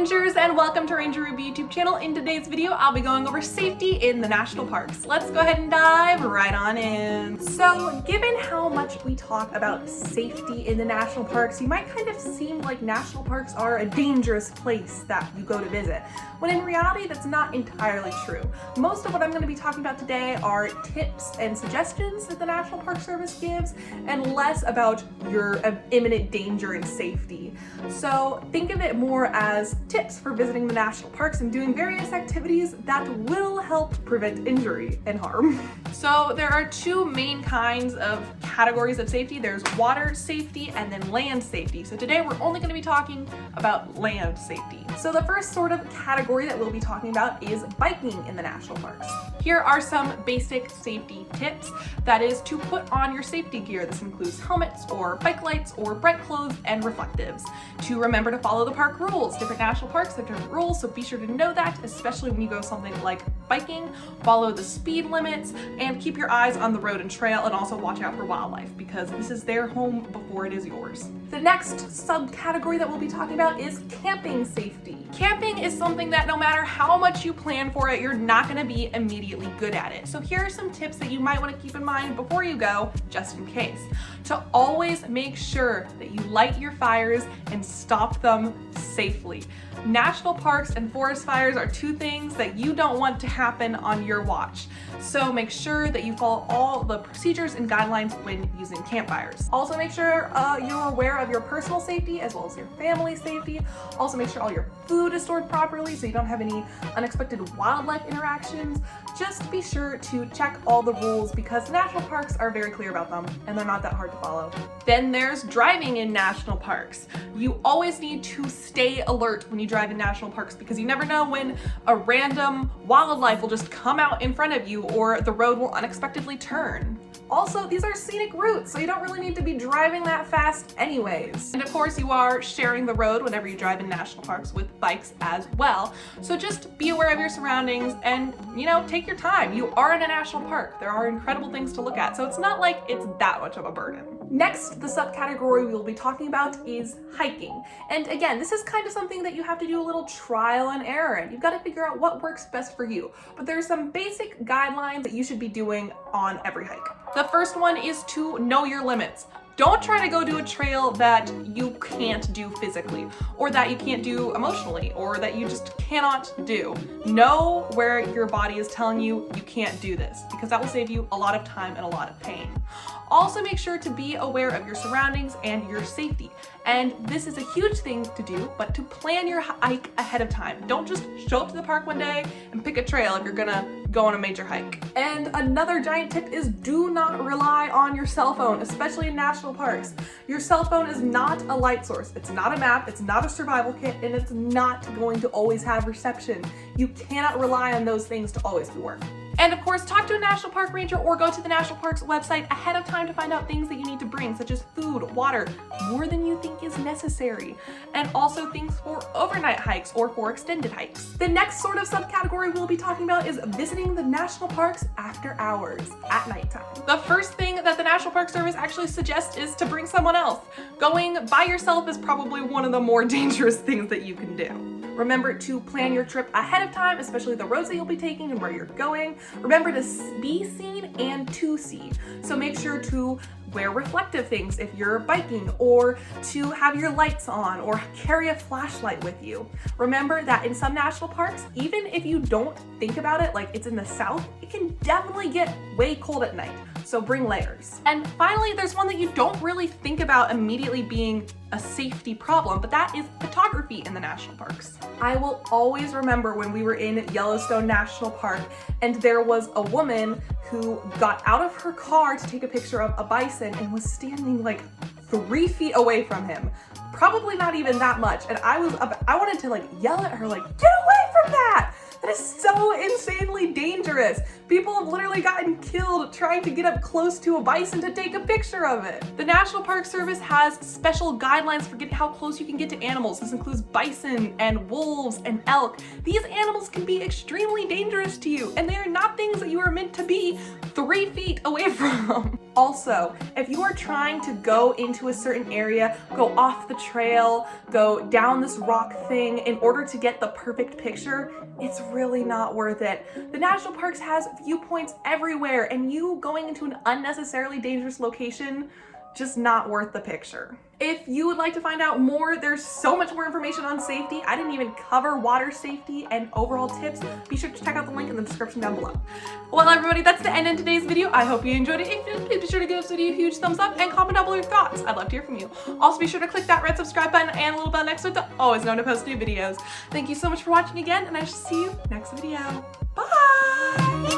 Rangers, and welcome to Ranger Ruby YouTube channel. In today's video, I'll be going over safety in the national parks. Let's go ahead and dive right on in. So, given how much we talk about safety in the national parks, you might kind of seem like national parks are a dangerous place that you go to visit, when in reality, that's not entirely true. Most of what I'm going to be talking about today are tips and suggestions that the National Park Service gives, and less about your imminent danger and safety. So think of it more as tips for visiting the national parks and doing various activities that will help prevent injury and harm. So there are two main kinds of categories of safety. There's water safety and then land safety. So today we're only going to be talking about land safety. So the first sort of category that we'll be talking about is biking in the national parks. Here are some basic safety tips. That is to put on your safety gear. This includes helmets or bike lights or bright clothes and reflectives. To remember to follow the park rules. Different national parks have different rules, so be sure to know that, especially when you go something like biking. Follow the speed limits and keep your eyes on the road and trail, and also watch out for wildlife because this is their home before it is yours. The next subcategory that we'll be talking about is camping safety. Camping is something that no matter how much you plan for it, you're not going to be immediately good at it. So here are some tips that you might want to keep in mind before you go, just in case. To always make sure that you light your fires and stop them safely. National parks and forest fires are two things that you don't want to happen on your watch. So make sure that you follow all the procedures and guidelines when using campfires. Also make sure you're aware of your personal safety as well as your family safety. Also make sure all your food is stored properly so you don't have any unexpected wildlife interactions. Just be sure to check all the rules because national parks are very clear about them and they're not that hard to follow. Then there's driving in national parks. You always need to stay alert when you drive in national parks because you never know when a random wildlife will just come out in front of you or the road will unexpectedly turn. Also, these are scenic routes, so you don't really need to be driving that fast anyways. And of course, you are sharing the road whenever you drive in national parks with bikes as well. So just be aware of your surroundings and, take your time. You are in a national park. There are incredible things to look at, so it's not like it's that much of a burden. Next, the subcategory we'll be talking about is hiking. And again, this is kind of something that you have to do a little trial and error in. You've got to figure out what works best for you. But there's some basic guidelines that you should be doing on every hike. The first one is to know your limits. Don't try to go do a trail that you can't do physically, or that you can't do emotionally, or that you just cannot do. Know where your body is telling you you can't do this, because that will save you a lot of time and a lot of pain. Also make sure to be aware of your surroundings and your safety. And this is a huge thing to do, but to plan your hike ahead of time. Don't just show up to the park one day and pick a trail if you're gonna go on a major hike. And another giant tip is do not rely on your cell phone, especially in national parks. Your cell phone is not a light source. It's not a map, it's not a survival kit, and it's not going to always have reception. You cannot rely on those things to always be working. And of course, talk to a national park ranger or go to the national parks website ahead of time to find out things that you need to bring, such as food, water, more than you think is necessary, and also things for overnight hikes or for extended hikes. The next sort of subcategory we'll be talking about is visiting the national parks after hours, at nighttime. The first thing that the National Park Service actually suggests is to bring someone else. Going by yourself is probably one of the more dangerous things that you can do. Remember to plan your trip ahead of time, especially the roads that you'll be taking and where you're going. Remember to be seen and to see. So make sure to wear reflective things if you're biking, or to have your lights on, or carry a flashlight with you. Remember that in some national parks, even if you don't think about it like it's in the south, it can definitely get way cold at night. So bring layers. And finally, there's one that you don't really think about immediately being a safety problem, but that is photography in the national parks. I will always remember when we were in Yellowstone National Park and there was a woman who got out of her car to take a picture of a bison and was standing like 3 feet away from him. Probably not even that much. And I wanted to yell at her, get away from that! That is so insanely dangerous. People have literally gotten killed trying to get up close to a bison to take a picture of it. The National Park Service has special guidelines for how close you can get to animals. This includes bison and wolves and elk. These animals can be extremely dangerous to you, and they are not things that you are meant to be 3 feet away from. Also, if you are trying to go into a certain area, go off the trail, go down this rock thing in order to get the perfect picture, it's really not worth it. The national parks has viewpoints everywhere, and you going into an unnecessarily dangerous location, just not worth the picture. If you would like to find out more, there's so much more information on safety. I didn't even cover water safety and overall tips. Be sure to check out the link in the description down below. Well, everybody, that's the end of today's video. I hope you enjoyed it. If you did, please be sure to give this video a huge thumbs up and comment down below your thoughts. I'd love to hear from you. Also, be sure to click that red subscribe button and little bell next to it to always know to post new videos. Thank you so much for watching again, and I shall see you next video. Bye!